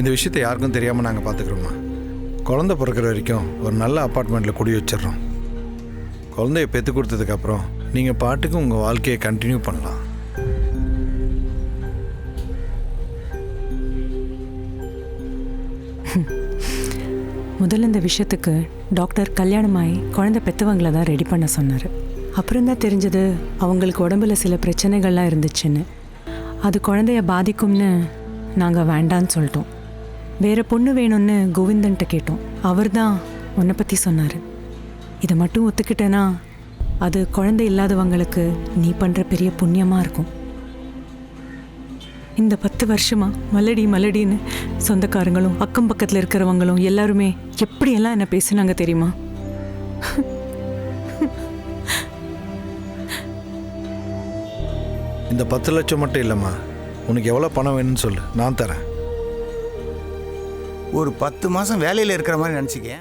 இந்த விஷயத்தை யாருக்கும் தெரியாமல் நாங்கள் பார்த்துக்குறோம்மா. குழந்தை பிறக்கிற வரைக்கும் ஒரு நல்ல அப்பார்ட்மெண்ட்டில் குடி வச்சிடுறோம். குழந்தைய பெற்று கொடுத்ததுக்கப்புறம் நீங்கள் பாட்டுக்கு உங்கள் வாழ்க்கையை கண்டினியூ பண்ணலாம். முதல்ல இந்த விஷயத்துக்கு டாக்டர் கல்யாணமாகி குழந்தை பெற்றவங்கள தான் ரெடி பண்ண சொன்னார். அப்புறம் தான் தெரிஞ்சது அவங்களுக்கு உடம்புல சில பிரச்சனைகள்லாம் இருந்துச்சுன்னு. அது குழந்தைய பாதிக்கும்னு நாங்கள் வேண்டான்னு சொல்லிட்டோம். வேறு பொண்ணு வேணும்னு கோவிந்தன்ட்ட கேட்டோம். அவர் தான் உன்னை பற்றி சொன்னார். இதை மட்டும் ஒத்துக்கிட்டேன்னா அது குழந்தை இல்லாதவங்களுக்கு நீ பண்ணுற பெரிய புண்ணியமாக இருக்கும். இந்த 10 வருஷமா மலடி மலடின்னு சொந்தக்காரங்களும் அக்கம் பக்கத்தில் இருக்கிறவங்களும் எல்லாருமே எப்படியெல்லாம் என்ன பேசுனாங்க தெரியுமா? இந்த 10 லட்சம் மட்டும் இல்லைம்மா, உனக்கு எவ்வளோ பணம் வேணும்னு சொல்லு, நான் தரேன். ஒரு 10 மாதம் வேலையில் இருக்கிற மாதிரி நினச்சிக்க.